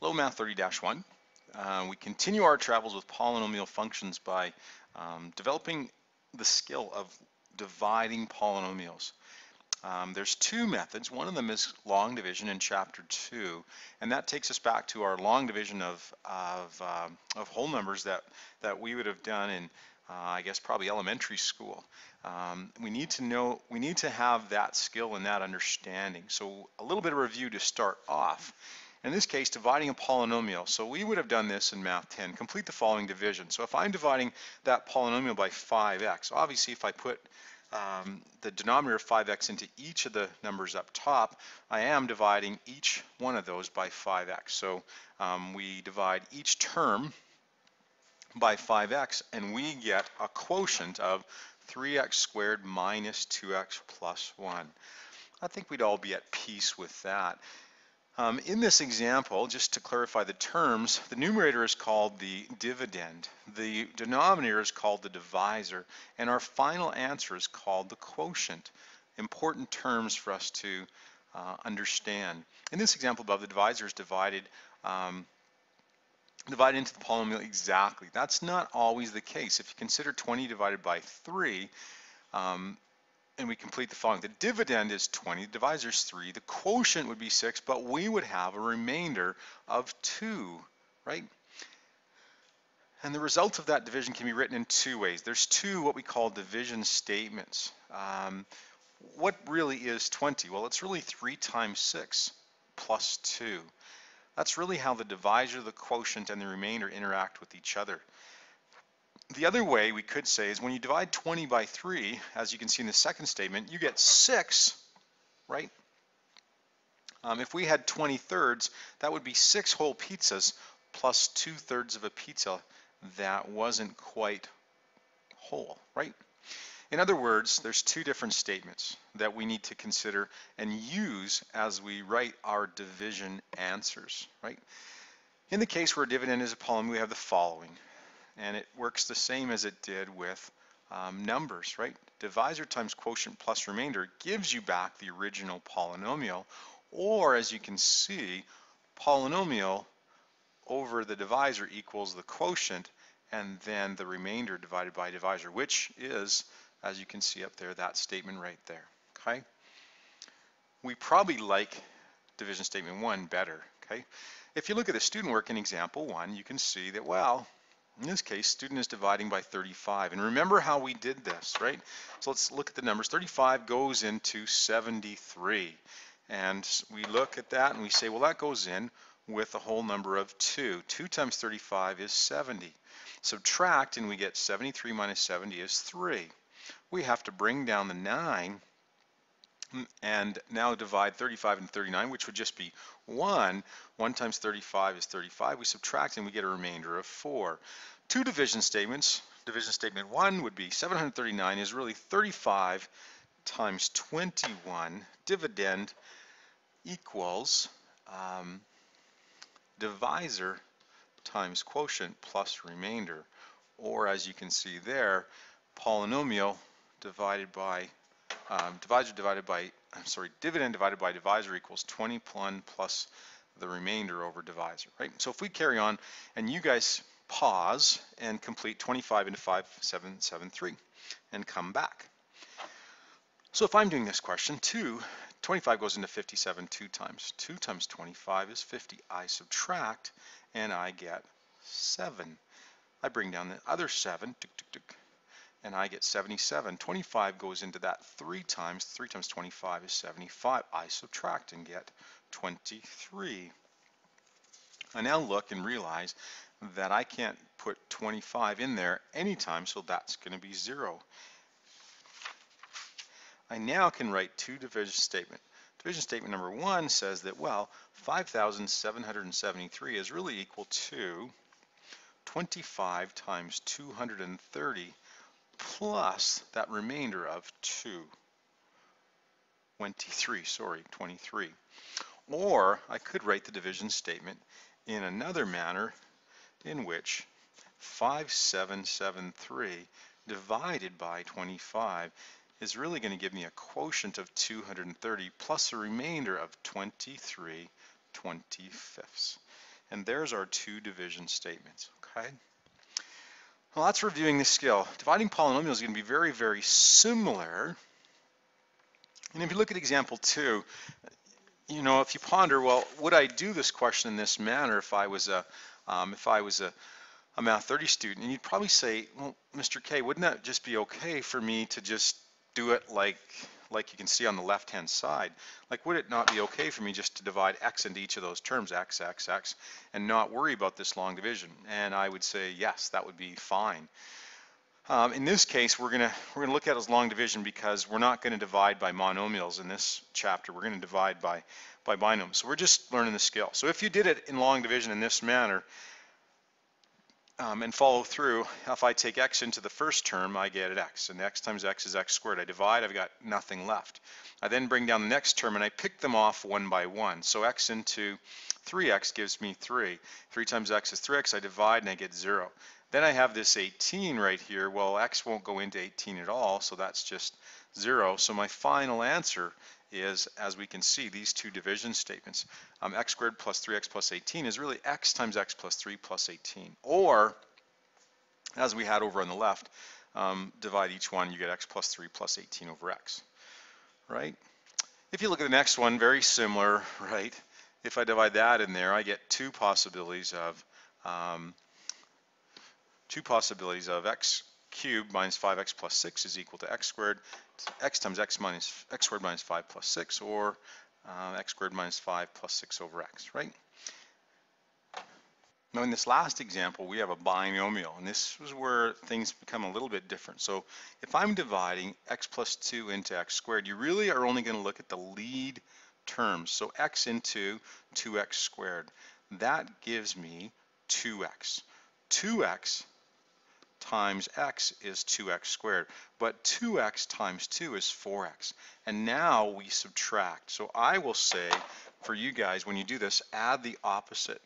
Hello, Math 30-1. We continue our travels with polynomial functions by developing the skill of dividing polynomials. There's two methods. One of them is long division in chapter 2, and that takes us back to our long division of whole numbers that we would have done in I guess probably elementary school. We need to have that skill and that understanding. So a little bit of review to start off. In this case, dividing a polynomial. So we would have done this in Math 10. Complete the following division. So if I'm dividing that polynomial by 5x, obviously if I put the denominator of 5x into each of the numbers up top, I am dividing each one of those by 5x. So we divide each term by 5x, and we get a quotient of 3x squared minus 2x plus 1. I think we'd all be at peace with that. In this example, just to clarify the terms, the numerator is called the dividend, the denominator is called the divisor, and our final answer is called the quotient. Important terms for us to understand. In this example above, the divisor is divided into the polynomial exactly. That's not always the case. If you consider 20 divided by 3, and we complete the following. The dividend is 20, the divisor is 3, the quotient would be 6, but we would have a remainder of 2, right? And the result of that division can be written in two ways. There's two what we call division statements. What really is 20? Well, it's really 3 times 6 plus 2. That's really how the divisor, the quotient, and the remainder interact with each other. The other way we could say is when you divide 20 by 3, as you can see in the second statement, you get 6, right? If we had 20 thirds, that would be 6 whole pizzas plus 2/3 of a pizza that wasn't quite whole, right? In other words, there's two different statements that we need to consider and use as we write our division answers, right? In the case where a dividend is a polynomial, we have the following. And it works the same as it did with numbers, right? Divisor times quotient plus remainder gives you back the original polynomial, or as you can see, polynomial over the divisor equals the quotient, and then the remainder divided by divisor, which is, as you can see up there, that statement right there, okay? We probably like division statement 1 better, okay? If you look at the student work in example 1, you can see that, well, in this case, student is dividing by 35. And remember how we did this, right? So let's look at the numbers. 35 goes into 73. And we look at that and we say, well, that goes in with a whole number of 2. 2 times 35 is 70. Subtract and we get 73 minus 70 is 3. We have to bring down the 9 and now divide 35 and 39, which would just be 1. 1 times 35 is 35. We subtract and we get a remainder of 4. Two division statements. Division statement 1 would be 739 is really 35 times 21. Dividend equals divisor times quotient plus remainder. Or as you can see there, polynomial divided by dividend divided by divisor equals 21 plus the remainder over divisor, right? So if we carry on and you guys pause and complete 25 into 5773 and come back. So if I'm doing this question, 25 goes into 57 2 times. 2 times 25 is 50. I subtract and I get 7. I bring down the other 7, and I get 77. 25 goes into that 3 times. 3 times 25 is 75. I subtract and get 23. I now look and realize that I can't put 25 in there anytime, so that's going to be 0. I now can write two division statement. Division statement number 1 says that, well, 5,773 is really equal to 25 times 230 plus that remainder of 23. Or I could write the division statement in another manner in which 5773 divided by 25 is really going to give me a quotient of 230 plus a remainder of 23/25. And there's our two division statements, okay? Well, that's reviewing this skill. Dividing polynomials is going to be very, very similar. And if you look at example 2, you know, if you ponder, well, would I do this question in this manner if I was a Math 30 student? And you'd probably say, well, Mr. K, wouldn't that just be okay for me to just do it like you can see on the left-hand side? Like, would it not be okay for me just to divide x into each of those terms, x, x, x, and not worry about this long division? And I would say, yes, that would be fine. In this case, we're gonna look at it as long division because we're not going to divide by monomials in this chapter. We're going to divide by binomials. So we're just learning the skill. So if you did it in long division in this manner and follow through, if I take x into the first term, I get x, and x times x is x squared. I divide, I've got nothing left. I then bring down the next term and I pick them off one by one. So x into 3x gives me 3. 3 times x is 3x. I divide and I get 0. Then I have this 18 right here. Well, x won't go into 18 at all, so that's just 0. So my final answer is, as we can see, these two division statements. X squared plus 3x plus 18 is really x times x plus 3 plus 18. Or, as we had over on the left, divide each one, you get x plus 3 plus 18 over x, right? If you look at the next one, very similar, right? If I divide that in there, I get two possibilities of x cubed minus 5x plus 6 is equal to x squared. X times x squared minus 5 plus 6, or x squared minus 5 plus 6 over x, right? Now in this last example, we have a binomial, and this is where things become a little bit different. So if I'm dividing x plus 2 into x squared, you really are only going to look at the lead terms. So x into 2x squared. That gives me 2x. 2x times x is 2x squared, but 2x times 2 is 4x. And now we subtract. So I will say, for you guys, when you do this, add the opposite.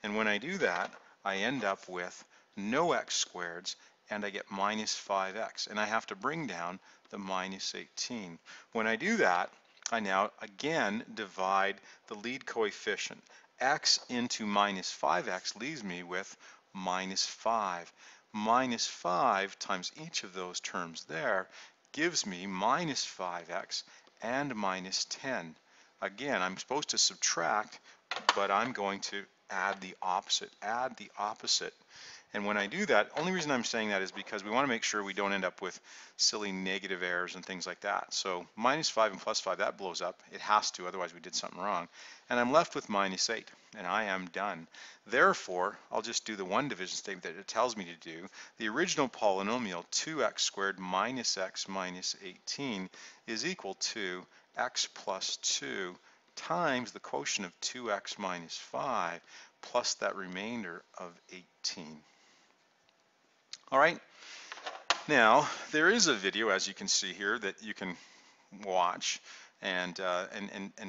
And when I do that, I end up with no x squareds, and I get minus 5x. And I have to bring down the minus 18. When I do that, I now again divide the lead coefficient. X into minus 5x leaves me with minus 5. Minus 5 times each of those terms there gives me minus 5x and minus 10. Again, I'm supposed to subtract, but I'm going to add the opposite. Add the opposite. And when I do that, only reason I'm saying that is because we want to make sure we don't end up with silly negative errors and things like that. So minus 5 and plus 5, that blows up. It has to, otherwise we did something wrong. And I'm left with minus 8, and I am done. Therefore, I'll just do the one division statement that it tells me to do. The original polynomial, 2x squared minus x minus 18, is equal to x plus 2 times the quotient of 2x minus 5 plus that remainder of 18. All right, now there is a video, as you can see here, that you can watch and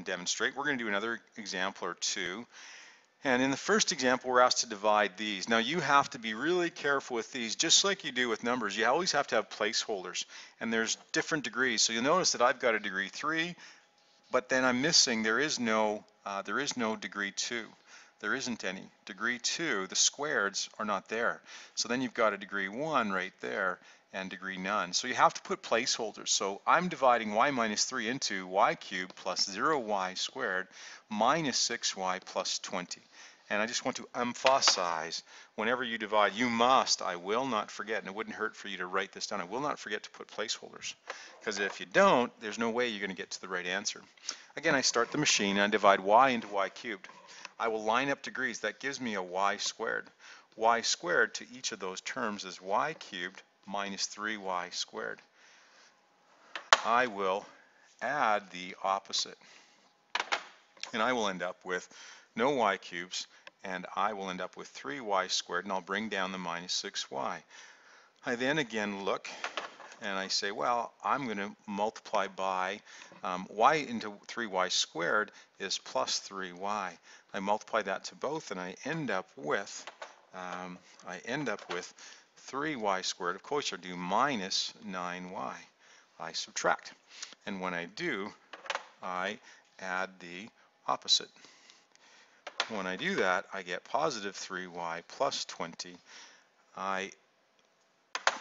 demonstrate. We're going to do another example or two. And in the first example, we're asked to divide these. Now you have to be really careful with these, just like you do with numbers. You always have to have placeholders, and there's different degrees. So you'll notice that I've got a degree 3, but then I'm missing, there is no degree 2. There isn't any. Degree 2, the squareds are not there. So then you've got a degree 1 right there and degree none. So you have to put placeholders. So I'm dividing y minus 3 into y cubed plus 0y squared minus 6y plus 20. And I just want to emphasize, whenever you divide, you must, I will not forget, and it wouldn't hurt for you to write this down, I will not forget to put placeholders. Because if you don't, there's no way you're going to get to the right answer. Again, I start the machine and I divide y into y cubed. I will line up degrees. That gives me a y squared. Y squared to each of those terms is y cubed minus 3y squared. I will add the opposite. And I will end up with no y cubes, and I will end up with 3y squared, and I'll bring down the minus 6y. I then again look and I say, well, I'm going to multiply by y into 3y squared is plus 3y. I multiply that to both, and I end up with 3y squared. Of course, I'll do minus 9y. I subtract, and when I do, I add the opposite. when I do that, I get positive 3y plus 20. I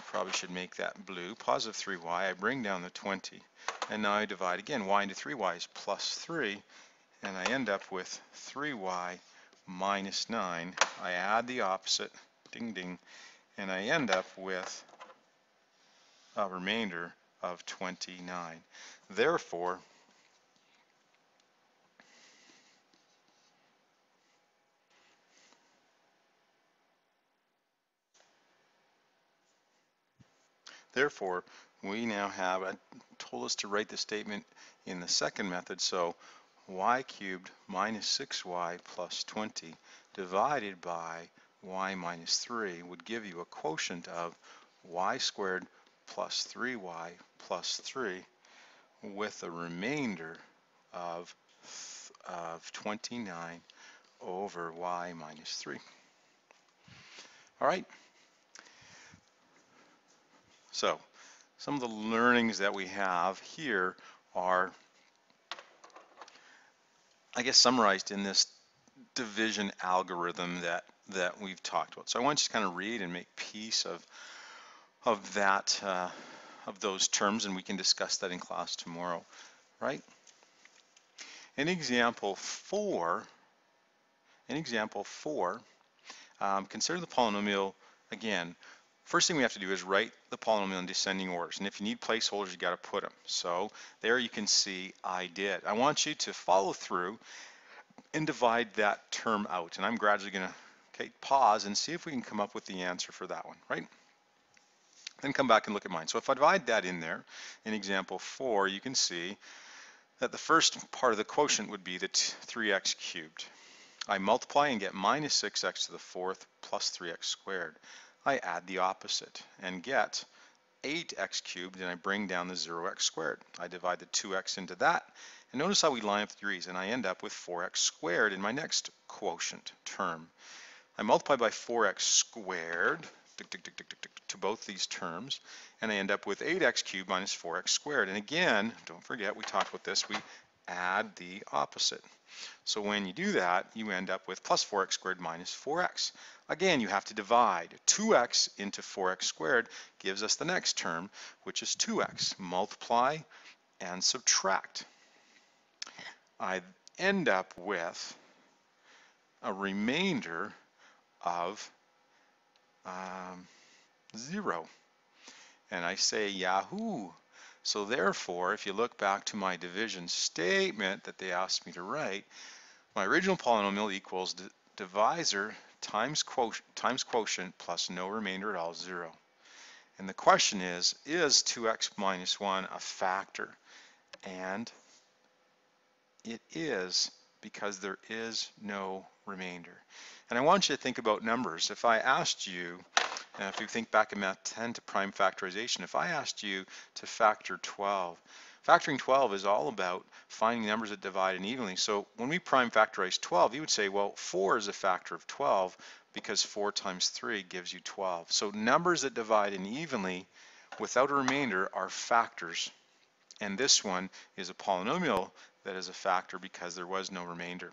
probably should make that blue. Positive 3y, I bring down the 20. And now I divide again. Y into 3y is plus 3. And I end up with 3y minus 9. I add the opposite, ding ding, and I end up with a remainder of 29. Therefore, we now have told us to write the statement in the second method, so y cubed minus 6y plus 20 divided by y minus 3 would give you a quotient of y squared plus 3y plus 3 with a remainder of 29 over y minus 3. All right, so some of the learnings that we have here are, I guess, summarized in this division algorithm that we've talked about. So I want you to kind of read and make peace of that of those terms, and we can discuss that in class tomorrow, right? In example 4, consider the polynomial again. First thing we have to do is write the polynomial in descending orders, and if you need placeholders, you got to put them. So there you can see I did. I want you to follow through and divide that term out, and I'm gradually going to pause and see if we can come up with the answer for that one, right? Then come back and look at mine. So if I divide that in there, in example 4, you can see that the first part of the quotient would be the 3x cubed. I multiply and get minus 6x to the 4th plus 3x squared. I add the opposite and get 8x cubed, and I bring down the 0x squared. I divide the 2x into that, and notice how we line up the degrees, and I end up with 4x squared in my next quotient term. I multiply by 4x squared to both these terms, and I end up with 8x cubed minus 4x squared. And again, don't forget, we talked about this, we add the opposite. So when you do that, you end up with plus 4x squared minus 4x. Again, you have to divide. 2x into 4x squared gives us the next term, which is 2x. Multiply and subtract. I end up with a remainder of 0. And I say Yahoo! So therefore, if you look back to my division statement that they asked me to write, my original polynomial equals divisor times quotient plus no remainder at all, 0. And the question is 2x minus 1 a factor? And it is, because there is no remainder. And I want you to think about numbers. If I asked you, if you think back in Math 10 to prime factorization, if I asked you to factor 12, factoring 12 is all about finding numbers that divide unevenly. So when we prime factorize 12, you would say, well, 4 is a factor of 12 because 4 times 3 gives you 12. So numbers that divide unevenly without a remainder are factors. And this one is a polynomial that is a factor because there was no remainder.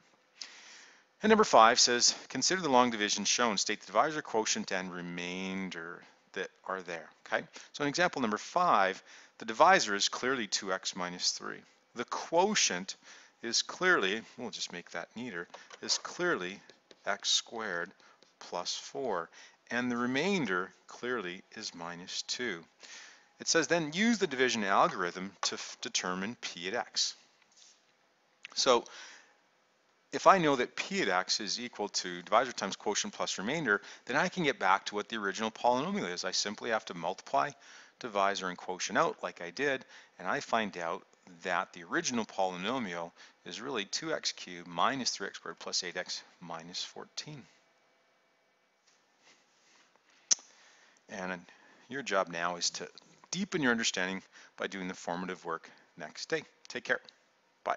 And number 5 says, consider the long division shown. State the divisor, quotient, and remainder that are there. Okay. So in example number 5, the divisor is clearly 2x minus 3. The quotient is clearly, we'll just make that neater, is clearly x squared plus 4. And the remainder clearly is minus 2. It says then use the division algorithm to determine p at x. So if I know that p at x is equal to divisor times quotient plus remainder, then I can get back to what the original polynomial is. I simply have to multiply divisor and quotient out like I did, and I find out that the original polynomial is really 2x cubed minus 3x squared plus 8x minus 14. And your job now is to deepen your understanding by doing the formative work next day. Take care. Bye.